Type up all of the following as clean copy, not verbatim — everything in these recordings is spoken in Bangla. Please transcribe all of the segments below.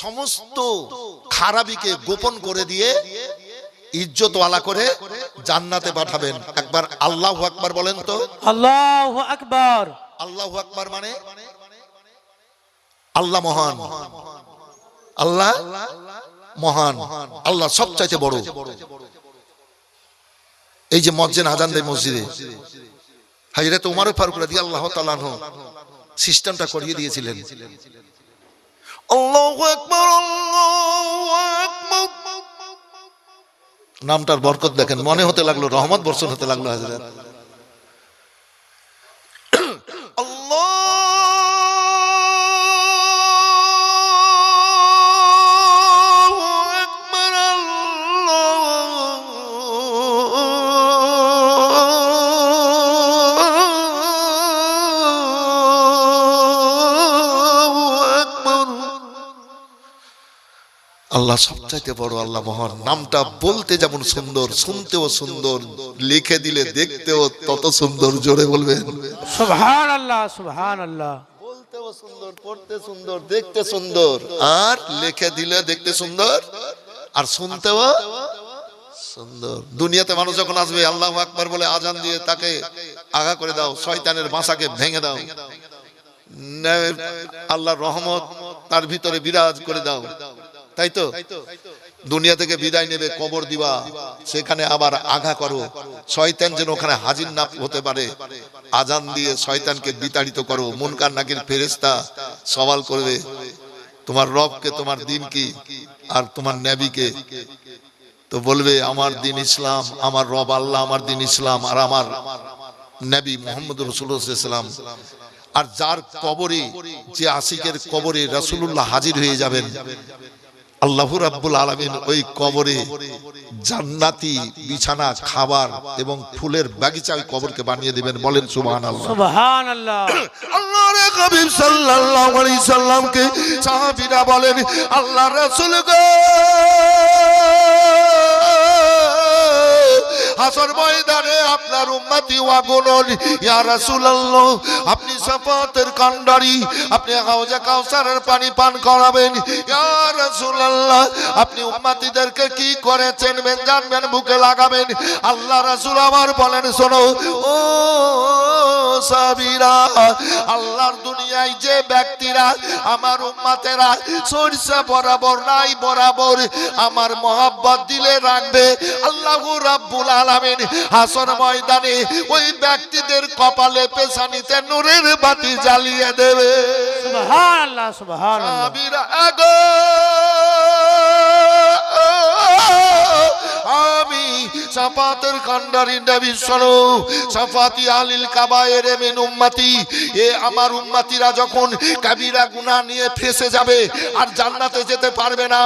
সমস্ত খারাপিকে গোপন করে দিয়ে ইজ্জতওয়ালা করে জান্নাতে পাঠাবেন। একবার আল্লাহু আকবার বলেন তো। আল্লাহু আকবার। আল্লাহু আকবার মানে আল্লাহ মহান, আল্লাহ মহান, আল্লাহ সবচাইতে বড়। এই যে মসজিদ আজান দেয় মসজিদে, হযরত ওমর ফারুক রাদিয়াল্লাহু তাআলা আনহু সিস্টেমটা করিয়ে দিয়েছিলেন। আল্লাহু আকবার, আল্লাহু আকবার, নামটার বরকত দেখেন, মনে হতে লাগলো রহমত বর্ষণ হতে লাগলো। হযরত আল্লাহ সবচাইতে বড়, আল্লাহ মহান। নামটা বলতে যেমন সুন্দর, শুনতেও সুন্দর, লিখে দিলে দেখতেও তত সুন্দর। জোরে বলবেন সুবহানাল্লাহ, সুবহানাল্লাহ। বলতেও সুন্দর, পড়তে সুন্দর, দেখতে সুন্দর, আর লিখে দিলে দেখতে সুন্দর আর শুনতেও সুন্দর। দুনিয়াতে মানুষ যখন আসবে আল্লাহু আকবার বলে আজান দিয়ে তাকে আগা করে দাও, শয়তানের বাসাকে ভেঙে দাও, আল্লাহর রহমত তার ভিতরে বিরাজ করে দাও, তাই তো? দুনিয়া থেকে বিদায় নেবে, কবর দিবা, সেখানে আবার আঘা করো, শয়তান যেন ওখানে হাজির না হতে পারে। আজান দিয়ে শয়তানকে বিতাড়িত করো। মুনকার নাকির ফেরেশতা সওয়াল করবে তোমার রবকে, তোমার দিন কি, আর তোমার নবীকে। তো বলবে আমার দিন ইসলাম, আমার রব আল্লাহ, আমার দিন ইসলাম, আর আমার নবী মুহাম্মদ রাসূলুল্লাহ সাল্লাল্লাহু আলাইহি ওয়াসাল্লাম। আর যার কবরে, যে আশিকের কবরে রাসূলুল্লাহ হাজির হয়ে যাবেন, আল্লাহু রাব্বুল আলামিন ওই কবরে জান্নাতি বিছানা, খাবার এবং ফুলের বাগিচা ওই কবরকে বানিয়ে দিবেন। বলেন সুবহানাল্লাহ, সুবহানাল্লাহ। আল্লাহর হাবিব সাল্লাল্লাহু আলাইহি সাল্লামকে সাহাবীরা বলেন, আল্লাহর রাসূল গো, হাসর ময়দানে আপনার উম্মতি ওয়াগুন, ইয়া রাসূলুল্লাহ, আপনি শাফাতের কান্ডারি, আপনি হাউজে কাউসারের পানি পান করাবেন। ইয়া রাসূলুল্লাহ, আপনি উম্মতিদেরকে কি করেছেন জানবেন, বুকে লাগাবেন। আল্লাহ রাসূল আমার বলেন, শোনো ও সাহাবীরা, আল্লাহর দুনিয়ায় যে ব্যক্তিরা, আমার উম্মতেরা সরষা বরাবর নাই বরাবর আমার মহব্বত দিলে রাখবে, আল্লাহু রাব্বুল আলামিন হাসর ময়দানে ওই ব্যক্তিদের কপালে পেছানিতে নূরের বাতি জ্বালিয়ে দেবে। সুবহানাল্লাহ, সুবহানাল্লাহ। সাহাবীরা আগো, আমি শাফাতের কান্ডারি নবী শোনো, শাফাতি আলিল কাবায়ের মিন উম্মতি, এ আমার উম্মতিরা যখন কাবিরা গুনাহ নিয়ে ফেসে যাবে আর জান্নাতে যেতে পারবে না,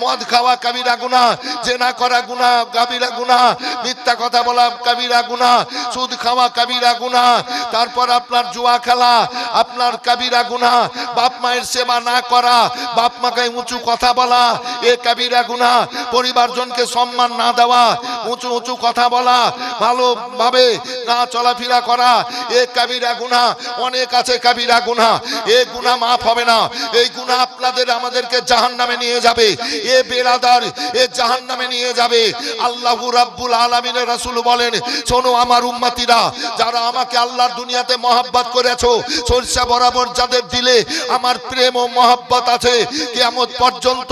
মদ খাওয়া কাবিরা গুনাহ, জেনা করা গুনাহ কাবিরা গুনাহ, মিথ্যা কথা বলা কাবিরা গুনাহ, সুদ খাওয়া কাবিরা গুনাহ, তারপর আপনার জুয়া খেলা আপনার কাবিরা গুনাহ, বাপ মায়ের সেবা না করা, বাপ মাকে উঁচু কথা বলা এ কাবিরা গুনাহ, পরিবারজনকে সম্মান না দেওয়া, উঁচু উঁচু কথা বলা, ভালোভাবে না চলাফেরা করা এ কাবিরা গুনাহ। অনেক আছে কাবিরা গুনাহ, এ গুনাহ মাফ হবে না। এই গুনাহ আপনাদের আমাদেরকে জাহান্নামে নিয়ে যাবে, এ বেরাদার এ জাহান্নামে নিয়ে যাবে। আল্লাহু রাব্বুল আলামিনের রাসূল বলেন, শোনো আমার উম্মতিরা, যারা আমাকে আল্লাহর দুনিয়াতে মহব্বত করেছো, সরষা বরাবর যাদের দিলে আমার প্রেম ও মহব্বত আছে, কিয়ামত পর্যন্ত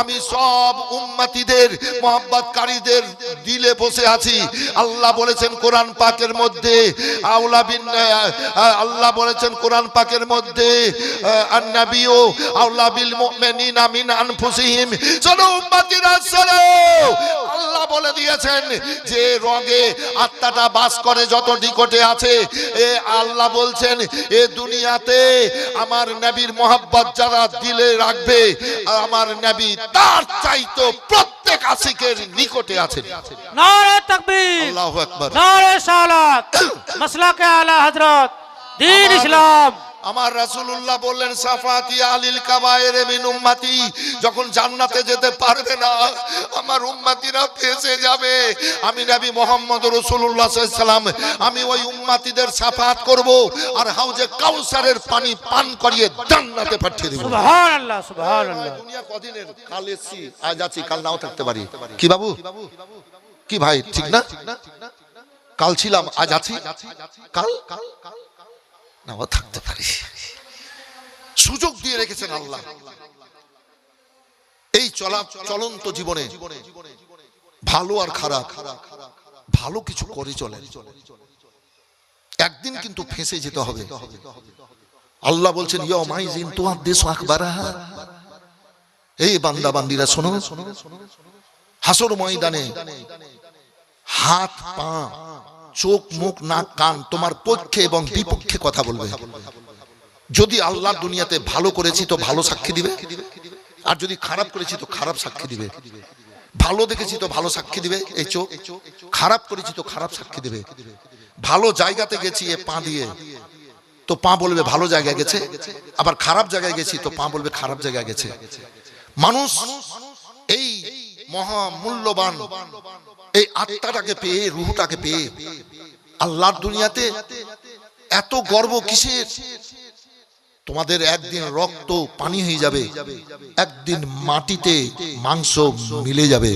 আমি সব উম্মতিদের মহব্বতকারীদের দিলে বসে আছি। আল্লাহ বলেছেন কোরআন পাকের মধ্যে, আল্লাহ বলেছেন কোরআন পাকের মধ্যে, আন-নাবিয়্যু আওলা বিল মুমিনিনা মিন আনফুসিহিম। শোনো উম্মতিরা শোনো, আল্লাহ বলে দিয়েছেন যে রগে আত্মাটা বাস করে যত নিকটে আছে, এ আল্লাহ বলছেন এ দুনিয়াতে আমার নবীর মহব্বত যারা দিলে রাখবে, আমার নবী তার চাইতো প্রত্যেক আশিকের নিকটে আছেন। নারে তাকবীর, আল্লাহু আকবার, নারে সালাত, মাসলাকে আলা হযরত, দ্বীন ইসলাম আমার রাসূলুল্লাহ বললেন সাফাতি আলিল কাবায়ের মিন উম্মতি, যখন জান্নাতে যেতে পারবে না আমার উম্মতিরা ফেঁসে যাবে, আমি নবী মুহাম্মদ রাসূলুল্লাহ সাল্লাল্লাহু আলাইহি সাল্লাম আমি ওই উম্মতিদের সাফাত করব আর হাউজে কাউসারের পানি পান করিয়ে জান্নাতে পাঠিয়ে দেব। সুবহানাল্লাহ সুবহানাল্লাহ। দুনিয়া কদিনের, কাল এসেছি আজ আছি কাল নাও থাকতে পারি। কি বাবু, কি ভাই, ঠিক না? কাল ছিলাম আজ আছি কাল নাও থাকতে পারি। সুযোগ দিয়ে রেখেছেন আল্লাহ এই চলন্ত জীবনে ভালো আর খারাপ, ভালো কিছু করে চলে, একদিন কিন্তু ফেঁসে যেতে হবে। আল্লাহ বলছেন ইয়াউমাইযিন তুহাদ্দিসু আখবারাহা, এই বান্দা বান্দিরা শোনো, হাসর ময়দানে হাত পা চোখ মুখ নাক কান তোমার পক্ষে এবং বিপক্ষে কথা বলবে। যদি আল্লাহ দুনিয়াতে ভালো করেছি তো ভালো সাক্ষী দিবে, আর যদি খারাপ করেছি তো খারাপ সাক্ষী দিবে। ভালো দেখেছি তো ভালো সাক্ষী দিবে এই চোখ, খারাপ করেছি তো খারাপ সাক্ষী দিবে। ভালো জায়গাতে গেছি এ পা দিয়ে তো পা বলবে ভালো জায়গায় গেছে, আবার খারাপ জায়গায় গেছি তো পা বলবে খারাপ জায়গায় গেছে। মানুষ এই মহা মূল্যবান এই আত্মাটাকে পেয়ে, রূহটাকে পেয়ে আল্লাহর দুনিয়াতে এত গর্ব কিসের? তোমাদের একদিন রক্ত পানি হয়ে যাবে, একদিন মাটিতে মাংস মিলে যাবে।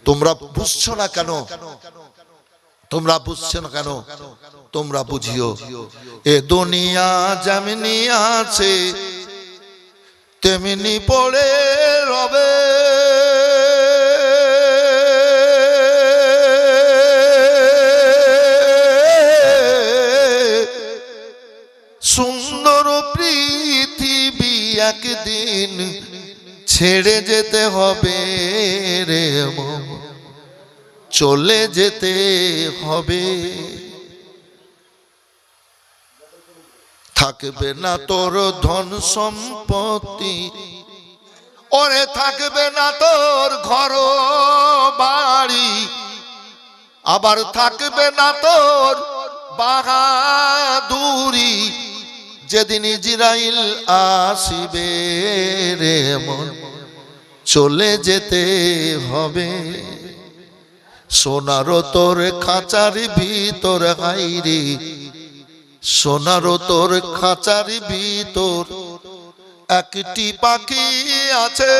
তোমরা বুঝছো না কেন? তোমরা বুঝছো না কেন? তোমরা বুঝিও এ দুনিয়া যেমনি আছে তেমনি পড়ে রবে। সুন্দর পৃথিবী একদিন ছেড়ে যেতে হবে রে মন, চলে যেতে হবে। থাকবে না তোর ধন সম্পত্তি, ওরে থাকবে না তোর ঘর বাড়ি, আবার থাকবে না তোর বাহাদুরি। যেদিন ইজরাইল আসিবে রে মন, চলে যেতে হবে। সোনারও তোর খাঁচার ভিতর হাইরে, সোনারও তোর খাঁচার ভিতর একটি পাখি আছে।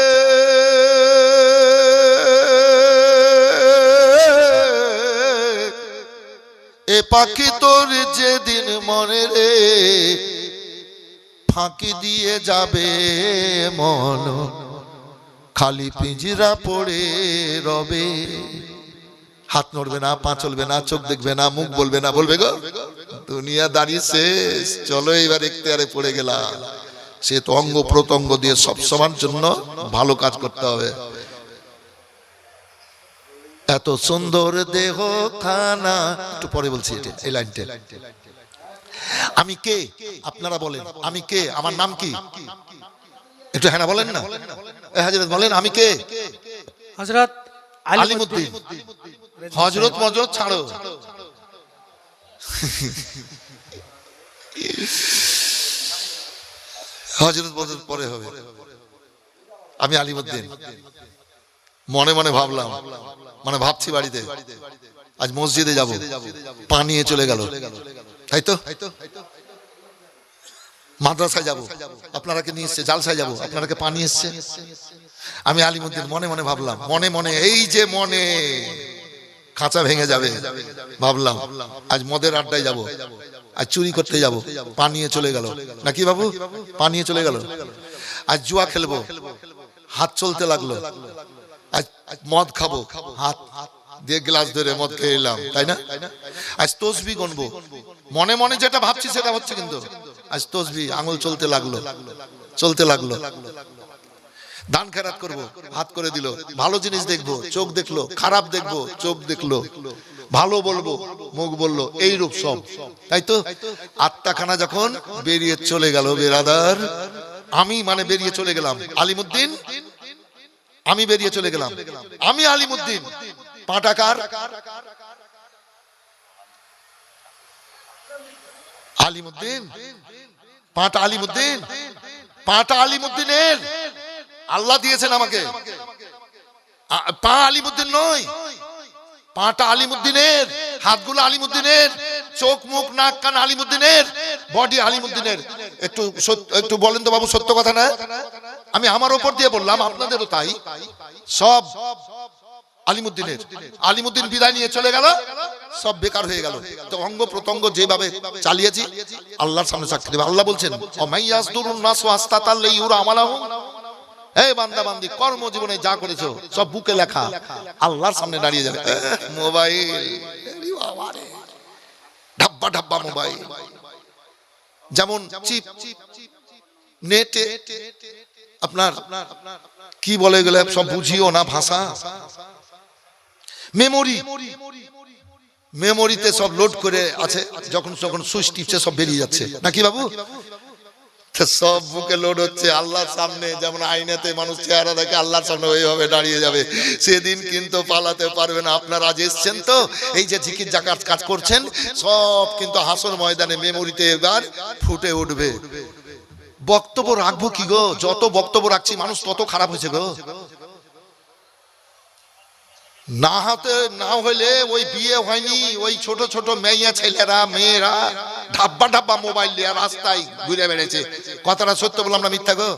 এ পাখি তোর যেদিন মনে রে ফাঁকি দিয়ে যাবে মন, খালি পিঞ্জিরা পড়ে রবে। হাত নড়বে না, পা চলবে না, চোখ দেখবে না, মুখ বলবে না, বলবে গো দুনিয়া দাঁড়িয়ে শেষ, চলো এবার ইখতিয়ারে পড়ে গেলাম। সে তো অঙ্গ প্রত্যঙ্গ দিয়ে সব সমান জন্য ভালো কাজ করতে হবে। এত সুন্দর দেহ খানা, একটু পরে বলছি এটা, এই লাইনটা। আমি কে আপনারা বলেন, আমি কে, আমার নাম কি? একটু হ্যাঁ বলেন না, হযরত বলেন আমি কে? হযরত আলিমউদ্দিন। হযরত মজরত ছাড়ো, হযরত মজরত পরে হবে। আমি আলিমউদ্দিন। মনে মনে ভাবলাম, মানে ভাবছি বাড়িতে আজ মসজিদে যাব, পা নিয়ে চলে গেল, তাই তো? মাদ্রাসায় যাব, আপনারাকে নিয়ে এসছে, জালসায় যাব, আপনারাকে পা নিয়ে এসছে। আমি আলিমউদ্দিন মনে মনে ভাবলাম, মনে মনে এই যে মনে খাঁচা ভেঙে যাবে ভাবলাম, আজ মদের আড্ডায় যাব, আজ চুরি করতে যাব, পা নিয়ে চলে গেল। নাকি বাবু? পা নিয়ে চলে গেল। আজ জুয়া খেলবো, হাত চলতে লাগলো। আজ মদ খাবো, হাত দিয়ে গ্লাস ধরে মদ খেয়ে এলাম, তাই না? আজ তসবিহ গুনবো, মনে মনে যেটা ভাবছি সেটা হচ্ছে, কিন্তু আজ তসবিহ আঙুল চলতে লাগলো, চলতে লাগলো। দান খেরাত করবো, হাত করে দিল। ভালো জিনিস দেখবো, চোখ দেখলো, খারাপ দেখবো, চোখ দেখলো। ভালো বলবো, মুখ বললো, এই রূপ সব, তাই তো? আত্মাখানা যখন বেরিয়ে চলে গেল বেরাদার, আমি মানে বেরিয়ে চলে গেলাম আলিমউদ্দিন, আমি বেরিয়ে চলে গেলাম, আমি আলিমউদ্দিন। পাটাকার আলিমউদ্দিন, পাটা আলিমুদ্দিন, পাটা আলিমুদ্দিনের, আল্লাহ দিয়েছেন আমাকে। পা আলিমুদ্দিন নয়, পাটা আলিমুদ্দিনের, হাতগুলো আলিমুদ্দিনের, চোখ মুখ নাক কান আলিমুদ্দিনের, বডি আলিমুদ্দিনের। একটু বলেন তো বাবু, সত্য কথা না? আমি আমার ওপর দিয়ে বললাম, আপনাদেরও তাই। সব আলিমুদ্দিনের। আলিমুদ্দিন বিদায় নিয়ে চলে গেল, সব বেকার হয়ে গেল। তো অঙ্গ প্রত্যঙ্গ যেভাবে চালিয়েছি আল্লাহর সামনে সাক্ষী দেবে। আল্লাহ বলছেন অমাইয়াসদুরুন নাস ওয়াস্তাতাল্লা ইউরা আমালাহুম। এই বান্দা বান্দি, কর্মজীবনে যা করেছো সব বুকে লেখা, আল্লাহর সামনে দাঁড়িয়ে যাবে। মোবাইল, ঢাব্বা ঢাব্বা মোবাইল, যেমন চিপ নেটে আপনার কি বলে গেলে সব বুঝিও না ভাষা। মেমোরি, মেমোরিতে সব লোড করে আছে, যখন যখন সুইচ টিপছে সব বেরিয়ে যাচ্ছে নাকি বাবু? সব বুকে লোড হচ্ছে। আল্লাহর সামনে যেমন আয়নাতে মানুষ চেহারা দেখে, আল্লাহর সামনে ওইভাবে দাঁড়িয়ে যাবে। সেদিন কিন্তু পালাতে পারবে না। আপনারা আজ এসছেন তো, এই যে জিকির জাকাত কাজ করছেন, সব কিন্তু হাসর ময়দানে মেমোরিতে এবার ফুটে উঠবে। বক্তব্য রাখবো কি গো? যত বক্তব্য রাখছি মানুষ তত খারাপ হয়েছে গো। না হাতে না হইলে ওই বিয়ে হয়নি, ওই ছোট ছোট মেয়ে ছেলেরা মেয়েরা ধাব্বা ধাব্বা মোবাইল নিয়ে রাস্তায় ঘুরে বেড়েছে। কথাটা সত্য বললাম না মিথ্যা গো?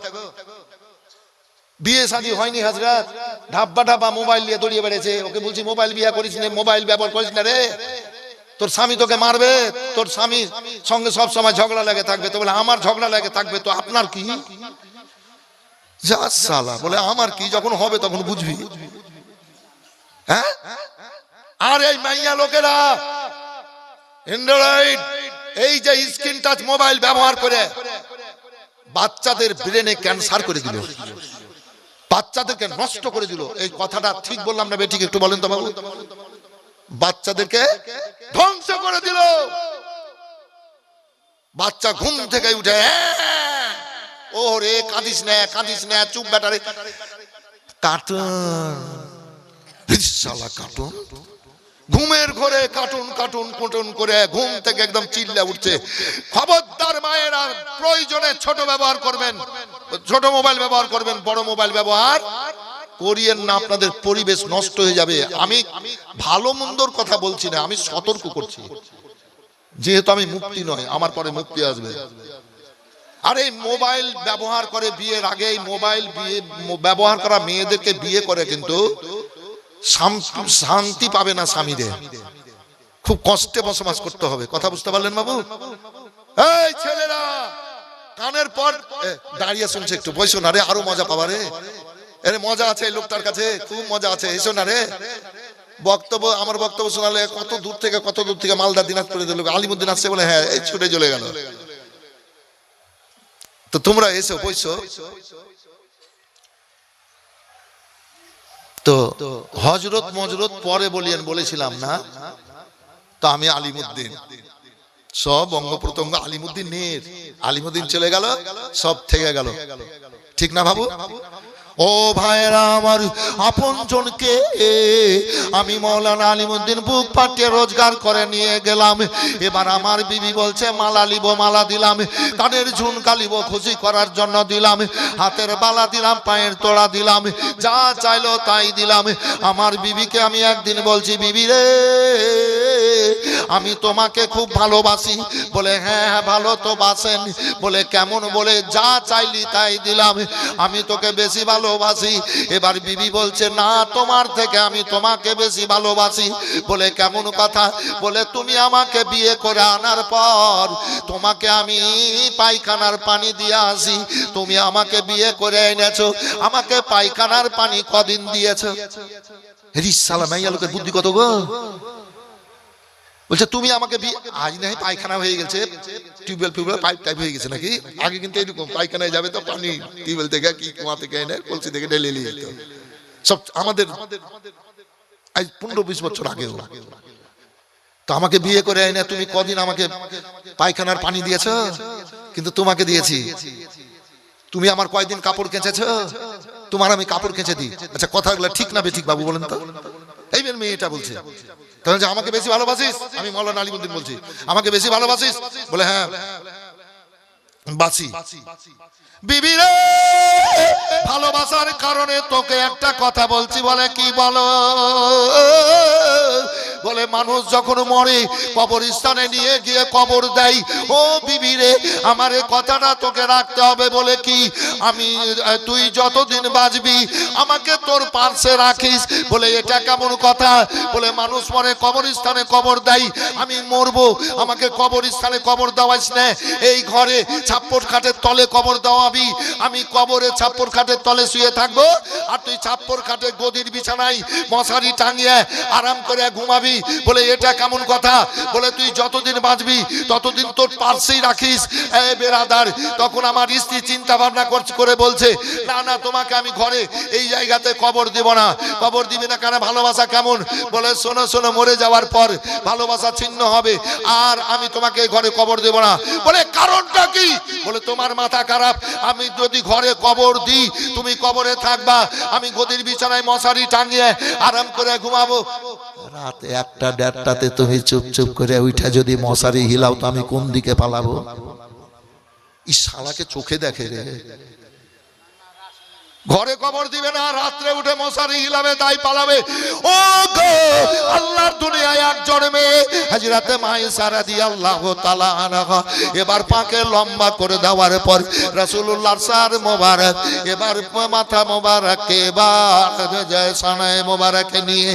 বিয়ে শাদী হয়নি হাজরাত, ধাব্বা ধাব্বা মোবাইল নিয়ে দৌড়িয়ে বেড়েছে। ওকে বলছি মোবাইল বিয়ে করিস না, মোবাইল ব্যবহার করিস না রে, তোর স্বামী তোকে মারবে, তোর স্বামীর সঙ্গে সব সময় ঝগড়া লেগে থাকবে। তো বলে আমার ঝগড়া লেগে থাকবে তো আপনার কি? যা সালা, বলে আমার কি, যখন হবে তখন বুঝবি। হ্যাঁ, আর এই মাইয়া লোকেরা অ্যান্ড্রয়েড, এই যে স্ক্রিন টাচ মোবাইল ব্যবহার করে বাচ্চাদের ব্রেনে ক্যান্সার করে দিল, বাচ্চাদেরকে নষ্ট করে দিল। এই কথাটা ঠিক বললাম না বেঠিক? একটু বলেন তো বাবু। বাচ্চাদেরকে ধ্বংস করে দিল। বাচ্চা ঘুম থেকে উঠে ওরে কাঁদিস না, কাঁদিস না, চুপ বেটারে, কার্টুন, কার্টুন, ঘুমের ঘরে কার্টুন কার্টুন কার্টুন করে ঘুম থেকে একদম চিল্লা উঠছে। খবরদার মায়েরা, প্রয়োজনে ছোট ব্যবহার করবেন, ছোট মোবাইল ব্যবহার করবেন, বড় মোবাইল ব্যবহার করিয়েন না, আপনাদের পরিবেশ নষ্ট হয়ে যাবে। আমি ভালো মন্দর কথা বলছি না, আমি সতর্ক করছি। যেহেতু আমি মুক্তি নয়, আমার পরে মুক্তি আসবে। আর এই মোবাইল ব্যবহার করে বিয়ের আগে, এই মোবাইল বিয়ে ব্যবহার করা মেয়েদেরকে বিয়ে করে কিন্তু শান্তি পাবে না স্বামীদের, খুব কষ্টে বসবাস করতে হবে। কথা বুঝতে পারলেন বাবু? এই ছেলেরা কানের পর দাঁড়িয়ে শুনছে, একটু বসো না রে, আরো মজা পাবা রে। এর মজা আছে এই লোকটার কাছে, খুব মজা আছে, এসো না রে। বক্তব্য, আমার বক্তব্য শোনালে কত দূর থেকে মালদা দিনাজপুরে লোক, আলিমুদ্দিন আসছে বলে হ্যাঁ এই ছুটে চলে গেল। তো তোমরা এসো, বসো। তো হজরত মজরত পরে বলেছিলাম না? তো আমি আলিমুদ্দিন, সব অঙ্গ প্রত্যঙ্গ আলিমুদ্দিনের। আলিমুদ্দিন চলে গেল, সব থেকে গেল। ঠিক না বাবু? ও ভাইরা আমার, আপন জনকে আমি মৌলানা আলিমুদ্দিন বুক পাটিয়ে রোজগার করে নিয়ে গেলাম। এবার আমার বিবি বলছে মালা লিব, মালা দিলাম, কানের ঝুনকা লিব, খুশি করার জন্য দিলাম, হাতের বালা দিলাম, পায়ের তোড়া দিলাম, যা চাইলো তাই দিলাম। আমার বিবিকে আমি একদিন বলছি, বিবি রে আমি তোমাকে খুব ভালোবাসি। বলে হ্যাঁ হ্যাঁ ভালো তো বাসেন। বলে কেমন? বলে যা চাইলি তাই দিলাম, আমি তোকে বেশি ভালোবাসি। এবার বিবি বলছে না, তোমার থেকে আমি তোমাকে বেশি ভালোবাসি। বলে কেমন কথা? বলে তুমি আমাকে বিয়ে করে আনার পর তোমাকে আমি পায়খানার পানি দিয়ে আসি, তুমি আমাকে বিয়ে করে এনেছো, আমাকে পায়খানার পানি কদিন দিয়েছো? রিসালা মাইয়া লোকের বুদ্ধি কত গো। বলছে তুমি আমাকে আজ নাই পায়খানা হয়ে গেছে, টিউবওয়েল পাইপ টাইপ হয়ে গেছে নাকি? আগে কিন্তু এরকম পায়খানায় যাবে তো পানি টিউবওয়েল থেকে কি কুয়া থেকে এনে কলসি থেকে ঢেলে নিয়ে যেত। সব আমাদের আজ 15-20 বছর আগেও। তো আমাকে বিয়ে করে এনে তুমি কদিন আমাকে পায়খানার পানি দিয়েছ? কিন্তু তোমাকে দিয়েছি। তুমি আমার কয়দিন কাপড় কেচেছো? তোমার আমি কাপড় কেচে দিই। আচ্ছা কথাগুলো ঠিক না বেঠিক বাবু বলেন তো? এই মেয়েটা বলছে তাহলে যে আমাকে বেশি ভালোবাসিস? আমি মৌলানা আলিমুদ্দিন বলছি, আমাকে বেশি ভালোবাসিস? বলে হ্যাঁ। বাঁচি। বিবি রে, ভালোবাসার কারণে তোকে একটা কথা বলছি, বলে কি বলো? বলে মানুষ যখন মরে কবরস্থানে নিয়ে গিয়ে কবর দেয়। ও বিবি রে, আমার এই কথাটা তোকে রাখতে হবে। বলে কি? তুই যতদিন বাঁচবি আমাকে তোর পাশে রাখিস। বলে এটা কেমন কথা? বলে মানুষ মরে কবরস্থানে কবর দেয়, আমি মরবো, আমাকে কবরস্থানে কবর দেওয়াইস না, এই ঘরে ছাপ্পর খাটের তলে কবর দেওয়াবি, আমি কবরে ছাপ্পর খাটের তলে শুয়ে থাকবো, আর তুই ছাপ্পর খাটে গদির বিছানায় মশারি টাঙিয়ে আরাম করে ঘুমাবি। বলে এটা কেমন কথা? বলে তুই যতদিন বাঁচবি ততদিন তোর পাশেই রাখিস। এই বেরাদার, তখন আমার স্ত্রী চিন্তা ভাবনা করে বলছে, না না, তোমাকে আমি ঘরে এই জায়গাতে কবর দেব না। কবর দিবি না কেন? ভালোবাসা কেমন? বলে শোনো শোনো, মরে যাওয়ার পর ভালোবাসা ছিন্ন হবে, আর আমি তোমাকে ঘরে কবর দেব না। বলে কারণটা কি? বলে তোমার মাথা খারাপ, আমি যদি ঘরে কবর দিই তুমি কবরে থাকবা, আমি গদির বিছানায় মশারি টাঙিয়ে আরাম করে ঘুমাবো। রাত 1টা-1:30টাতে তুমি চুপ চুপ করে উঠা যদি মশারি হিলাও তো আমি কোন দিকে পালাবো? এই শালাকে চোখে দেখে রে। ঘরে কবর দিবে না, রাত্রে উঠে মশারি হিলাবে, তাই পালাবে। ও গো, আল্লাহর দুনিয়ায় এক জন্মে হযরতে মায়েশা রাদিয়াল্লাহু তাআলা আনহা এবার পাকে লম্বা করে দেওয়ার পর রাসূলুল্লাহর সার মোবারক এবার মাথা মোবারক এবার সানায়ে মোবারক নিয়ে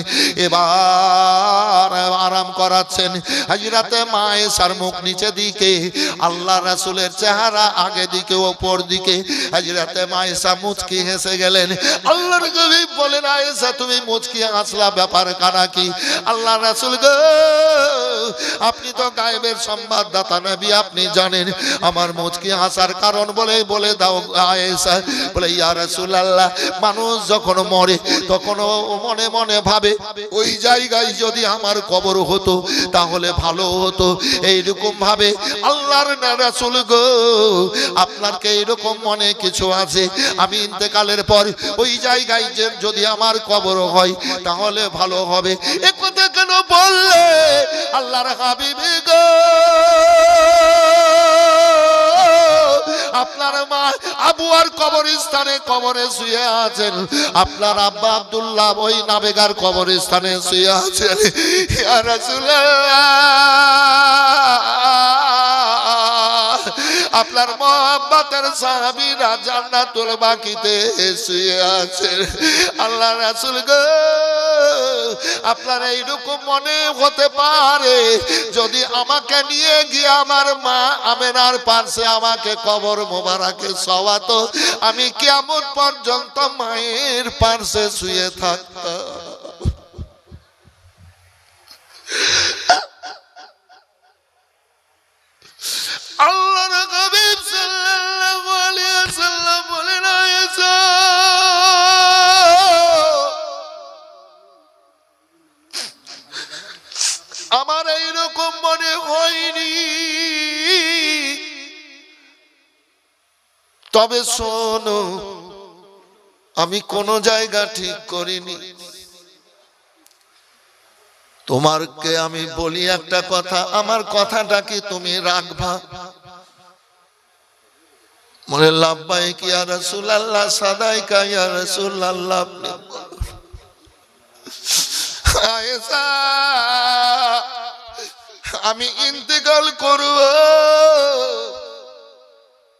এবার আরাম করাচ্ছেন। হযরতে মায়েশার মুখ নিচে দিকে, আল্লাহ রাসূলের চেহারা আগে দিকে ওপর দিকে। হযরতে মায়েশা মুচকি হেসে গেলেন। আল্লাহর নবী বলেন, আয়েশা তুমি মুচকি হাসলা, ব্যাপার কারা কি? আল্লাহ রাসূল গো, আপনি তো গায়েবের সংবাদদাতা নবী, আপনি জানেন আমার মুচকি হাসার কারণ বলে দাও আয়েশা। বলে ইয়া রাসূলুল্লাহ, মানুষ যখন মরে তখন ও মনে মনে ভাবে ওই জায়গায় যদি আমার কবর হতো তাহলে ভালো হতো, এইরকম ভাবে। আল্লাহর রাসূল গো, আপনার কি এরকম মনে কিছু আছে? আমি ইন্তেকালের পর ওই জায়গায় যদি আমার কবর হয় তাহলে ভালো হবে। এ কথা কেন বললে আল্লাহর হাবিব গো? আপনার মা আবু আর কবরস্থানে কবরে শুয়ে আছেন, আপনার আব্বা আব্দুল্লাহ ওই নাবেগার কবরস্থানে শুয়ে আছেন। ইয়া রাসূলুল্লাহ, আপনার মোহাম্মতের সাহাবীরা জান্নাতুল বাকিতে শুয়ে আছেন। আল্লাহ রাসূল গো, আপনার এইরকম মনে হতে পারে যদি আমাকে নিয়ে গিয়ে আমার মা আমেনার পাশে আমাকে কবর মোবারকে শোয়াতো, আমি কিয়ামত পর্যন্ত মায়ের পাশে শুয়ে থাকতাম। আল্লাহর হাবিব সাল্লাল্লাহু আলাইহি ওয়াসাল্লাম বলেন, আয়েশা আমার এইরকম মনে হয়নি, তবে শোনো আমি কোন জায়গা ঠিক করিনি। তোমারকে আমি বলি একটা কথা, আমার কথাটা কি তুমি রাখবা? বলে লাব্বাইক ইয়া রাসূলুল্লাহ, সাদাইকা ইয়া রাসূলুল্লাহ। আয়েশা, আমি ইন্তেকাল করব,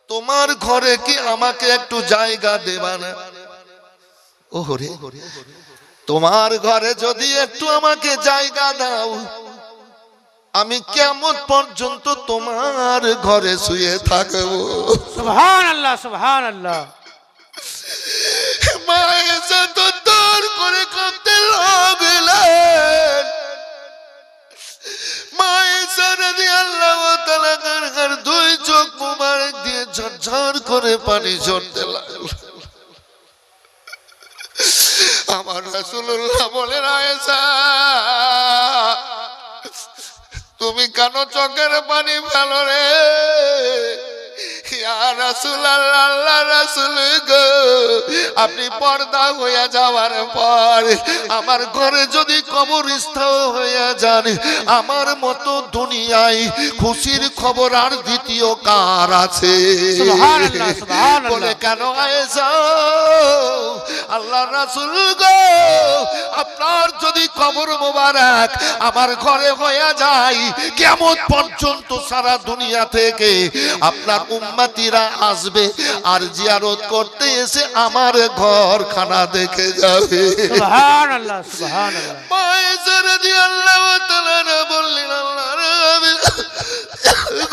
তোমার ঘরে কি আমাকে একটু জায়গা দেবা না? ওরে, তোমার ঘরে যদি একটু আমাকে জায়গা দাও, আমি কিয়ামত পর্যন্ত তোমার ঘরে শুয়ে থাকবো। সুবহানাল্লাহ, সুবহানাল্লাহ। মায়েশা তো দর করে কাঁদতে লাগলেন। মায়েশা রাদিয়াল্লাহু তাআলা তার দুই চোখ মুবারক দিয়ে ঝরঝর করে পানি ঝরতে লাগলো। আমার রাসূলুল্লাহ বলেন, আয়েশা তুমি কেন চোখের পানি ফেলো রে? ইয়া রাসূলুল্লাহ, আল্লাহ রাসূল গো, আপনি পর্দা হয়ে যাওয়ার পর আমার ঘরে যদি কবরস্থান হয়ে যান, আমার মতো দুনিয়ায় খুশির খবর আর দ্বিতীয় কার আছে? সুবহানাল্লাহ, সুবহানাল্লাহ। বলে কেন আয়েশা, আল্লাহ রাসূল গো, আপনার যদি কবর মোবারক আমার ঘরে হয়ে যায়, কিয়ামত পর্যন্ত সারা দুনিয়া থেকে আপনার উম্মতিরা আসবে আর জিয়ারত করতে এসে আমার ঘরখানা দেখে যাবে। সুবহানাল্লাহ, সুবহানাল্লাহ। আয়েশা রাদিয়াল্লাহু তাআলা বললেন, আল্লাহর হাবিব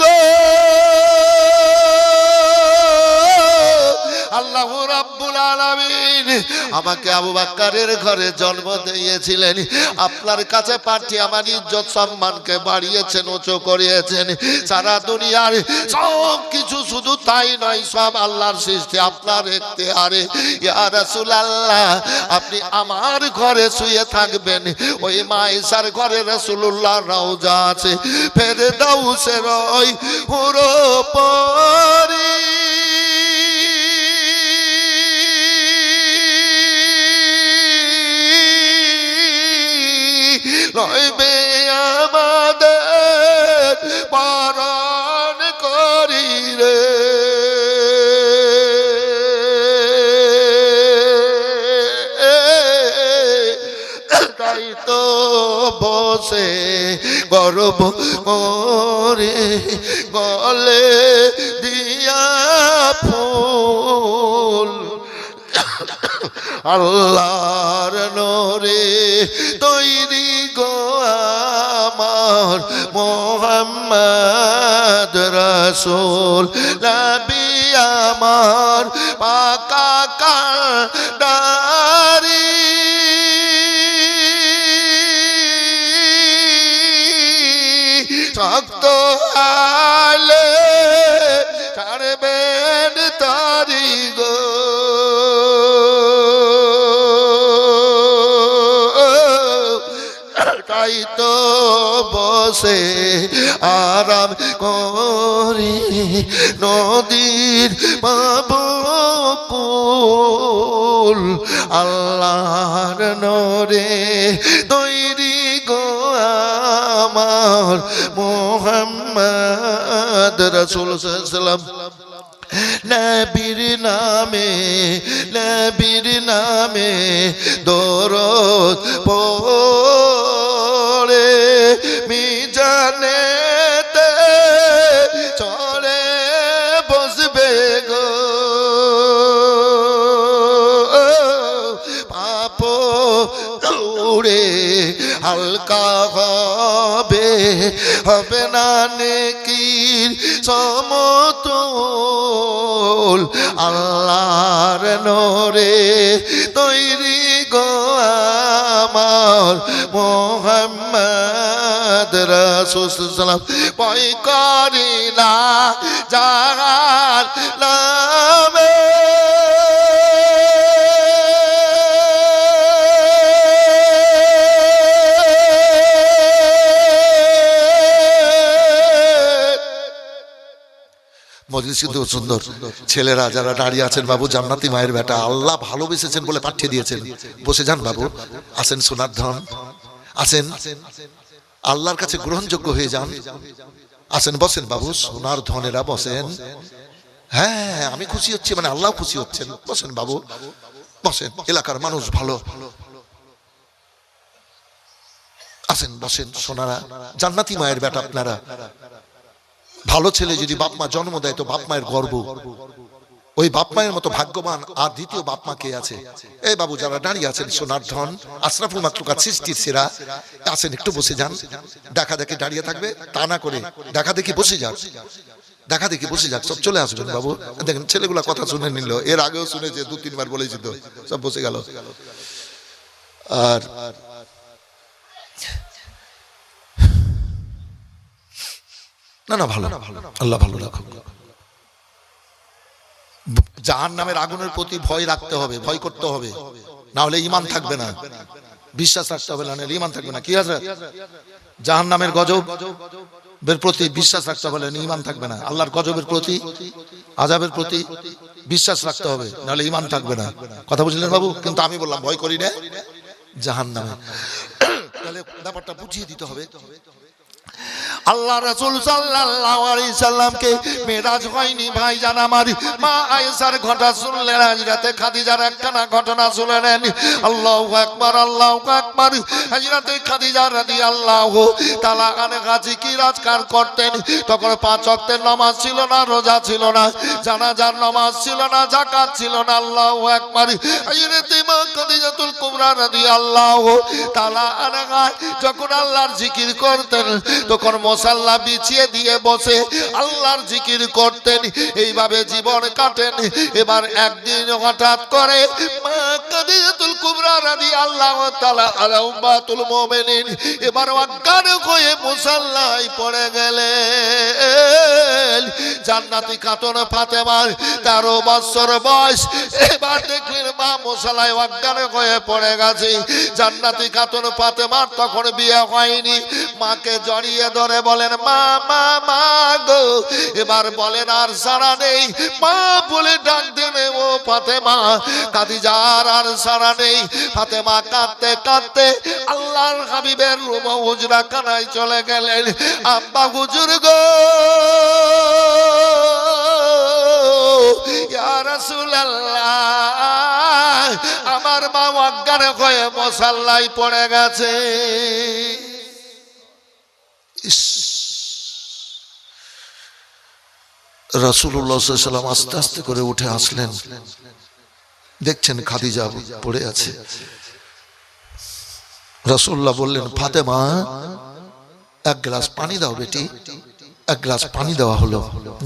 গো, আল্লাহ রাব্বুল আলামিন আমাকে আবু বকরের ঘরে জন্ম দিয়েছিলেন, আপনার কাছে পাঠিয়ে আমার ইজ্জত সম্মানকে বাড়িয়েছেন, উঁচু করিয়েছেন। সারা দুনিয়ার সব কিছু, শুধু তাই নয়, সব আল্লাহর সৃষ্টি আপনার ইখতিয়ারে। ইয়া রাসূলুল্লাহ, আপনি আমার ঘরে শুয়ে থাকবেন, ওই মা আয়েশার ঘরে রাসূলুল্লাহর রওজা আছে, ফেরদাউসের ওই হুরো পরি রইবে আমাদের পালন করি রে। তাই তো বসে গর্ব করে গলে দিয়া ফুল, আল্লাহর নূরে তৈরি গো আমার মুহাম্মদ রাসূল, নবী আমার পাকা কান্ডারি। শক্ত আলে ছাড়বেন তারি গো, তাই তো বসে আরাম করি নদীর বাবকুল, আল্লাহর নূরে তৈরি গো আমার মুহাম্মদ রাসূল সাল্লাল্লাহু আলাইহি ওয়াসাল্লাম। নবীর নামে দরুদ পড়ে মিজানেতে চলে বসবে গো, পাপ উড়ে হালকা হবে, হবে না নেকির সমতুল, আল্লাহর নূরে তৈরি গো আমার মুহাম্মদ রাসূল সাল্লাল্লাহু আলাইহি ওয়াসাল্লাম। ভয় করি না যার নামে মজলিস কিন্তু সুন্দর। ছেলেরা যারা দাঁড়িয়ে আছেন, বাবু জান্নাতি মায়ের বেটা, আল্লাহ ভালোবেসেছেন বলে পাঠিয়ে দিয়েছেন। বসে যান বাবু, আসেন সোনার ধন, আসেন আল্লাহর কাছে গ্রহণযোগ্য হয়ে যান। আসেন, বসেন বাবু, সোনার ধনেরা বসেন। হ্যাঁ, আমি খুশি হচ্ছি মানে আল্লাহ খুশি হচ্ছেন। বসেন বাবু, বসেন, এলাকার মানুষ ভালো। আসেন, বসেন সোনারা, জান্নাতি মায়ের বেটা আপনারা। ভালো ছেলে যদি বাপ মা জন্ম দেয় তো বাপ মায়ের গর্ব, ওই বাপ মায়ের মতো ভাগ্যবান আর দ্বিতীয় বাপ মা কে আছে? এই বাবু যারা দাঁড়িয়ে আছেন, সোনার ধন, আশরাফুল মাখলুকাত, সৃষ্টির সেরা, আসেন একটু বসে যান। দেখা দেখি দাঁড়িয়ে থাকবে তা না করে দেখা দেখি বসে যান, দেখা দেখি বসে যাক, সব চলে আসবেন বাবু। দেখেন ছেলেগুলা কথা শুনে নিল, এর আগেও শুনেছে, 2-3 বার বলেছি তো, সব বসে গেল। আর না না ভালো, আল্লাহ ভালো রাখুক। জাহান্নামের আগুনের প্রতি ভয় রাখতে হবে, ভয় করতে হবে, না হলে ঈমান থাকবে না, বিশ্বাস রাখতে হবে, না হলে ঈমান থাকবে না। কি আছে? জাহান্নামের গজবের প্রতি বিশ্বাস রাখতে হবে, ঈমান থাকবে না। আল্লাহর গজবের প্রতি আযাবের প্রতি বিশ্বাস রাখতে হবে, নাহলে ঈমান থাকবে না। কথা বুঝলেন বাবু? কিন্তু আমি বললাম ভয় করি না জাহান্নামে, তাহলে ব্যাপারটা বুঝিয়ে দিতে হবে। আল্লাহ রাসূল সাল্লাল্লাহু আলাইহি সাল্লামকে মেরাজ হয়নি ভাইজান আমার। মা আয়েশার ঘটনা শুনলেন, হযরতে খাদিজার একখানা ঘটনা শুনলেন। আল্লাহু আকবার, আল্লাহু আকবার। হযরতে খাদিজা রাদিয়াল্লাহু তাআলা আনহা জিকির-আজকার করতেন। তখন 5 ওয়াক্তের নামাজ ছিল না, রোজা ছিল না, জানাজার নামাজ ছিল না, যাকাত ছিল না। আল্লাহু আকবার। হযরতে মা খাদিজাতুল কুবরা রাদিয়াল্লাহু তাআলা আনহা যখন আল্লাহর জিকির করতেন, তখন মুসাল্লা বিছিয়ে দিয়ে বসে আল্লাহর জিকির করতেন। এইভাবে জীবন কাটেন। এবার একদিন হঠাৎ করে মা খাদিজাতুল কুবরা রাদিয়াল্লাহু তাআলা আনহা উম্মাতুল মুমিনিন এবার অজ্ঞান হয়ে মুসাল্লায় পড়ে গেলেন। জান্নাতি খাতুন ফাতেমার 13 বছর বয়স। এবার দেখলেন মা মুসাল্লায় অজ্ঞান হয়ে পড়ে গেছে। জান্নাতি খাতুন ফাতেমার তখন বিয়ে হয়নি। মাকে জড়িয়ে ধরে বলেন মা মা মা গো। এবার বলেন আর সারা নেই। মা বলে ডাক দেন ও ফাতেমা। খাদিজার আর সারা নেই। ফাতেমা কাঁদতে কাঁদতে আল্লাহর হাবিবের রুম হুজরা খানায় চলে গেলেন। আব্বা হুজুর গো, ইয়া রাসূলুল্লাহ, আমার মা অজ্ঞান হয়ে মুসাল্লায় পড়ে গেছে। রাসূলুল্লাহ সাল্লাল্লাহু আলাইহি ওয়াসাল্লাম আস্তে আস্তে করে উঠে আসলেন। দেখছেন খাদিজা পড়ে আছে। রাসূলুল্লাহ বললেন ফাতেমা, এক গ্লাস পানি দাও বেটি। এক গ্লাস পানি দেওয়া হলো।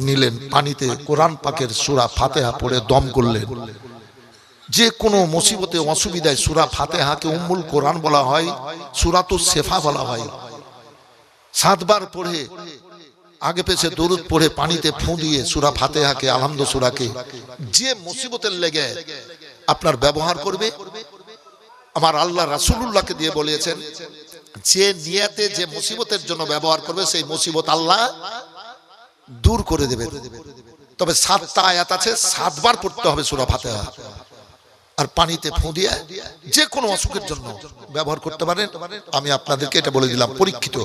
নিলেন, পানিতে কোরআন পাকের সূরা ফাতিহা পড়ে দম করলেন। যে কোনো মুসিবতে অসুবিধায় সূরা ফাতিহাকে উম্মুল কোরআন বলা হয়, সূরাতুস শিফা বলা হয়। 7 বার পড়ে আগে পেছে দরুদ পড়ে পানিতে ফু দিয়ে সূরা ফাতিহাকে, আলহামদু সূরাকে যে মুসিবতের লেগে আপনার ব্যবহার করবে, আমার আল্লাহ রাসূলুল্লাহকে দিয়ে বলেছেন যে নিয়তে যে মুসিবতের জন্য ব্যবহার করবে সেই মুসিবত আল্লাহ দূর করে দেবে। তবে 7টা আয়াত আছে, 7 বার পড়তে হবে সূরা ফাতিহা। আর পানিতে ফু দিয়ে যে কোনো অসুখের জন্য ব্যবহার করতে পারেন। আমি আপনাদেরকে এটা বলে দিলাম, পরীক্ষিত।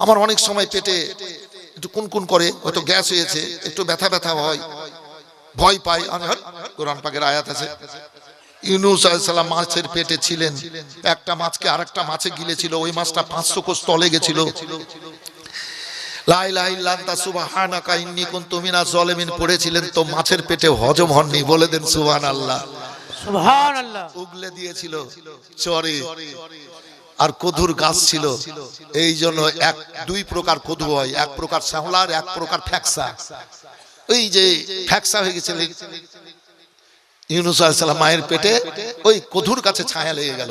আমার অনেক সময় পেটে একটু কুনকুন করে, হয়তো গ্যাস হয়েছে, একটু ব্যথা ব্যথা হয়, ভয় পাই। কোরআন পাকের আয়াত আছে, ইউনূস আলাইহিস সালাম মাছের পেটে ছিলেন, একটা মাছকে আরেকটা মাছে গিলেছিল, ওই মাছটা 500 কোষ তলে গেছিল। লা ইলাহা ইল্লা আনতা সুবহানাকা ইন্নী কুনতু মিনাজ জালিমিন পড়েছিলেন, তো মাছের পেটে হজম হননি। বলে দেন সুবহানাল্লাহ। সুবহানাল্লাহ। উগলে দিয়েছিল চরে, আর কদুর গাছ ছিল। এই জন্য 2 প্রকার কদু হয়, এক প্রকার শ্যাওলা আর এক প্রকার ফ্যাকসা। ওই যে ফ্যাকসা হয়ে গেছিল ইউনূস আলাইহিস সালাম মায়ের পেটে, ওই কদুর কাছে ছায়া লেগে গেল।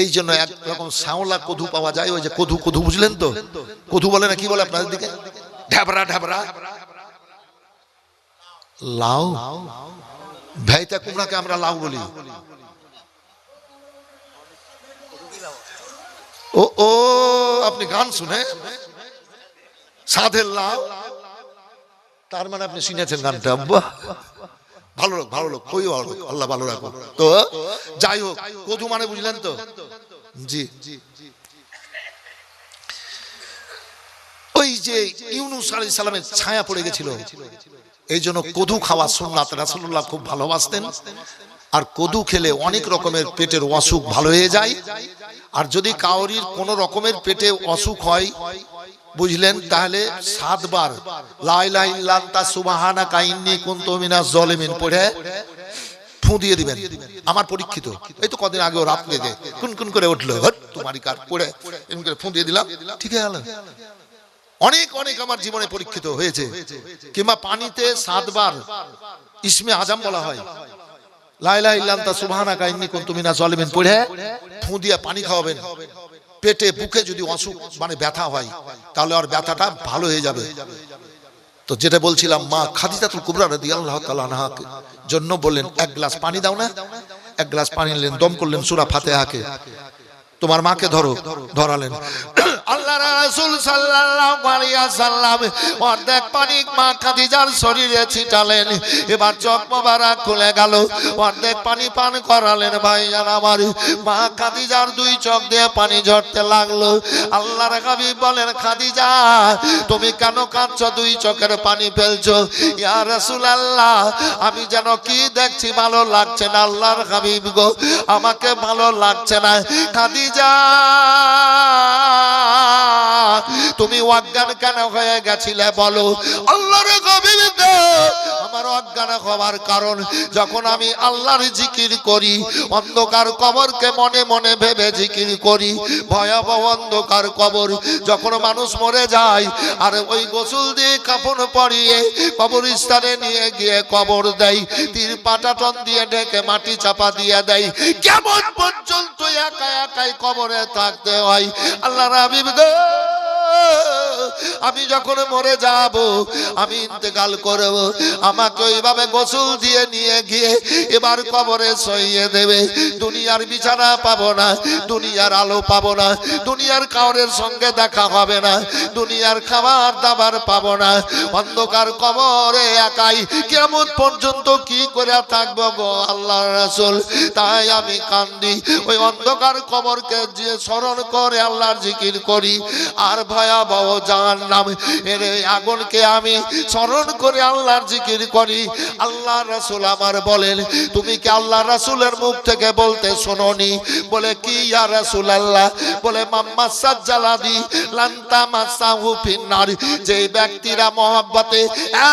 এই জন্য একরকম শ্যাওলা কদু পাওয়া যায়। ওই যে কদু, কদু বুঝলেন তো? কদু বলে না, কি বলে আপনাদের দিকে? ঢাবরা ঢাবরা। লাউ, ভাইতা কুমড়াকে আমরা লাউ বলি। ও ও, আপনি গান শুনে সাধের লাউ, তার মানে আপনি শুনেছেন গানটা। বাহ, ভালো লোক, ভালো লোক, খুবই ভালো লোক, আল্লাহ ভালো রাখো। তো যাই হোক, কদু মানে বুঝলেন তো? জি। ওই যে ইউনূস আলাইহিস সালামের ছায়া পড়ে গেছিল, এই জন্য কদু খাওয়া সুন্নাত। রাসূলুল্লাহ খুব ভালোবাসতেন। আর কদু খেলে অনেক রকমের পেটের অসুখ ভালো হয়ে যায়। আর যদি কাউরির কোন রকমের পেটে অসুখ হয়, বুঝলেন, তাহলে 7 বার লা ইলাহা ইল্লা আনতা সুবহানাকা ইন্নী কুনতু মিনাজ জালিমিন পড়ে ফু দিয়ে দিবেন। আমার পরীক্ষিত, এই তো কদিন আগেও রাত্রে যে কুনকুন করে উঠলো, তোমারই কার পড়ে এমন করে ফু দিয়ে দিলাম, ঠিক হয়ে গেল। অনেক অনেক আমার জীবনে পরীক্ষিত হয়েছে। কিংবা পানিতে 7 বার ইসমে আজম বলা হয়, লা ইলাহা ইল্লা আনতা সুবহানাকা ইন্নী কুনতু মিনাজ জালিমিন পড়ে ফু দিয়ে পানি খাওয়াবেন। পেটে বুকে যদি অসুখ মানে ব্যথা হয়, তাহলে আর ব্যথাটা ভালো হয়ে যাবে। তো যেটা বলছিলাম, মা খাদিজাতুল কুবরা রাদিয়াল্লাহু তাআলা আনহা জন্য বললেন, 1 গ্লাস পানি দাও না। 1 গ্লাস পানি নিলেন, দম করলেন সূরা ফাতিহাকে। তোমার মাকে ধরো, ধরালেন। আল্লাহ আল্লাহর রাসূল সাল্লাল্লাহু আলাইহি ওয়াসাল্লাম অর্ধেক পানি মা খাদিজার শরীরে ছিটালেন। এবার চোখ মোবারক খুলে গেল, অর্ধেক পানি পান করালেন। ভাইজান আমার, মা খাদিজার দুই চোখ দিয়ে পানি ঝরতে লাগলো। আল্লাহর হাবিব বলেন, খাদিজা তুমি কেন কাঁদছো, দুই চোখের পানি ফেলছো? ইয়া রাসূলুল্লাহ, আমি যেন কি দেখছি, ভালো লাগছে না। আল্লাহর হাবিব গো, আমাকে ভালো লাগছে না। খাদিজা তুমি অজ্ঞান কেন হয়ে গেছিলে বলো? আল্লাহর হাবিব গো, আমার অজ্ঞান হওয়ার কারণ, যখন আমি আল্লাহর জিকির করি, অন্ধকার কবরকে মনে মনে ভেবে জিকির করি। ভয়াবহ অন্ধকার কবর, যখন মানুষ মরে যায় আর ওই গোসল দিয়ে কাফন পরিয়ে কবরস্থানে নিয়ে গিয়ে কবর দেয়, তীর পাটাটন দিয়ে ঢেকে মাটি চাপা দিয়ে দেয়, কেমন পর্যন্ত একা একাই কবরে থাকতে হয়। আল্লাহর হাবিব গো, আমি যখন মরে যাব, আমি ইন্তেকাল করব, আমাকে ওইভাবে গোসল দিয়ে নিয়ে গিয়ে এবার কবরে সইয়ে দেবে। দুনিয়ার বিছানা পাবো না, দুনিয়ার আলো পাবো না, দুনিয়ার কাউরের সঙ্গে দেখা হবে না, দুনিয়ার খাবার দাবার পাবো না। অন্ধকার কবরে একাই কেমন পর্যন্ত কি করে থাকবো গো আল্লাহর রাসূল? তাই আমি কান্দি, ওই অন্ধকার কবরকে যে স্মরণ করে আল্লাহর জিকির করি। আর ভয়াবহ জাহান্নাম এর আগুনকে আমি স্মরণ করে আল্লাহর জিকির করি। আল্লাহর রাসূল আমার বলেন, তুমি কি আল্লাহর রাসূলের মুখ থেকে বলতে শোনোনি? বলে কি ইয়া রাসূলুল্লাহ? বলে মাম্মা সাজ্জালাদি লান্তা মাসাহু ফিন্নার, যে ব্যক্তিরা মহব্বতে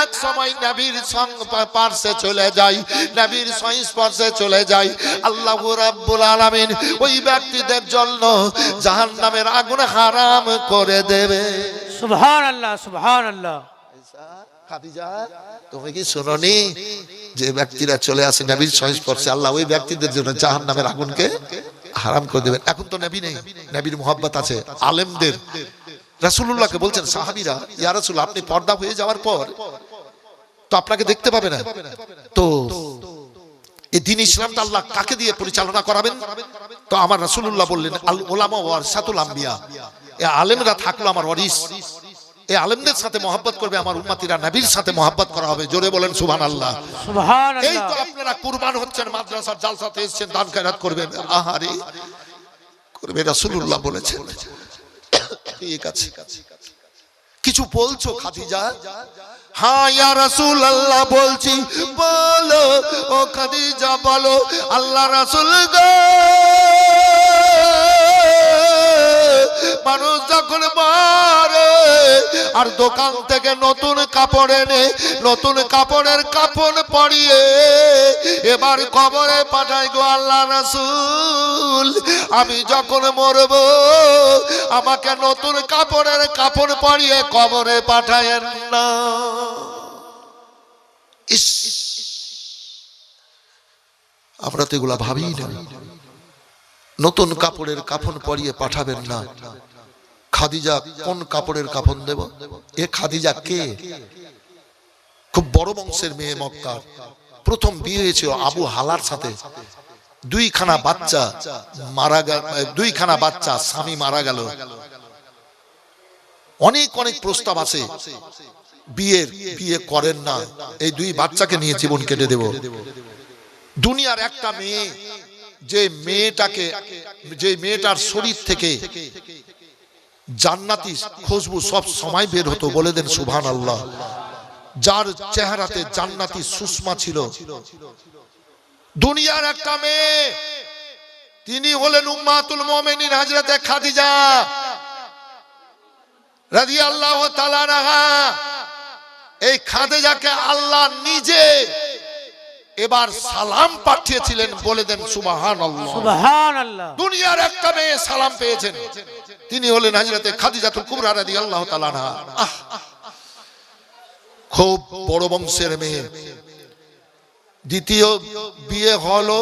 এক সময় নবীর পার্শ্বে চলে যায়, নবীর সংস্পর্শে চলে যায়, আল্লাহু রাব্বুল আলামিন ওই ব্যক্তিদের জন্য জাহান্নামের আগুন হারাম করে দেবে। সুবহানাল্লাহ, সুবহানাল্লাহ। খাদিজা তুমি কি শুনোনি, যে ব্যক্তিরা চলে আসে নবীর সংস্পর্শে, আল্লাহ ওই ব্যক্তিদের জন্য জাহান্নামের আগুনকে হারাম করে দেবেন। এখন তো নবী নেই, নবীর মুহাব্বত আছে আলেমদের। রাসূলুল্লাহকে বলছেন সাহাবীরা, ইয়া রাসূল, আপনি পর্দা হয়ে যাওয়ার পর তো আপনাকে দেখতে পাবে না, তো এই দ্বীন ইসলামটা আল্লাহ কাকে দিয়ে পরিচালনা করাবেন? তো আমার রাসূলুল্লাহ বললেন, আল উলামা ওয়ারাসাতুল আম্বিয়া, এই আলেমরা থাকলো আমার ওয়ারিস, এই আলেমদের সাথে মহব্বত করবে আমার উম্মতিরা, নবীর সাথে মহব্বত করা হবে। জোরে বলেন সুবহানাল্লাহ। সুবহানাল্লাহ। এই তো আপনারা কুরবান হচ্ছেন, মাদ্রাসার জালসাতে এসেছেন, দান খয়রাত করবেন, আহারে করবে, রাসূলুল্লাহ বলেছেন। ঠিক আছে, কিছু বলছো খাদিজা? হ্যাঁ ইয়া রাসূলুল্লাহ বলছি। বলো ও খাদিজা, বলো। আল্লাহ রাসূল গো, মানুষ যখন মারে আর দোকান থেকে নতুন কাপড় এনে নতুন কাপড়ের কাফন পরিয়ে এবার কবরে পাঠায় গো আল্লাহ রাসূল, আমি যখন মরব আমাকে নতুন কাপড়ের কাফন পরিয়ে কবরে পাঠায়েন না। ইস, আমরা তো এগুলা ভাবি না। নতুন কাপড়ের কাফন পরিয়ে পাঠাবেন না। খাদিজা কোন কাপড়ের কাফন দেব? এ খাদিজা কে? খুব বড় বংশের মেয়ে, মক্কার প্রথম বিয়ে হয়েছিল আবু হালার সাথে। দুইখানা বাচ্চা মারা গেল, দুইখানা বাচ্চা, স্বামী মারা গেল। অনেক অনেক প্রস্তাব আছে বিয়ের, বিয়ে করেন না, এই দুই বাচ্চাকে নিয়ে জীবন কেটে দেব। দুনিয়ার একটা মেয়ে, যে মেয়েটাকে, যে মেয়েটার শরীর থেকে জান্নাতি খুশবু সব সময় বের হতো, বলে দেন সুবহানাল্লাহ। যার চেহারাতে জান্নাতি সুষমা ছিল, দুনিয়ার একটা মেয়ে, তিনি হলেন উম্মাতুল মুমিনিন হযরতে খাদিজা রাদিয়াল্লাহু তাআলা আনহা। এই খাদিজাকে আল্লাহ নিজে এবার সালাম পাঠিয়েছিলেন, বলে দেন সুবহানাল্লাহ। সুবহানাল্লাহ। দুনিয়ার একটা মেয়ে সালাম পেয়েছেন, তিনি হলেন হযরতে খাদিজাতুল কুবরা রাদিয়াল্লাহু তাআলা আনহা। খুব বড় বংশের মেয়ে। দ্বিতীয় বিয়ে হলো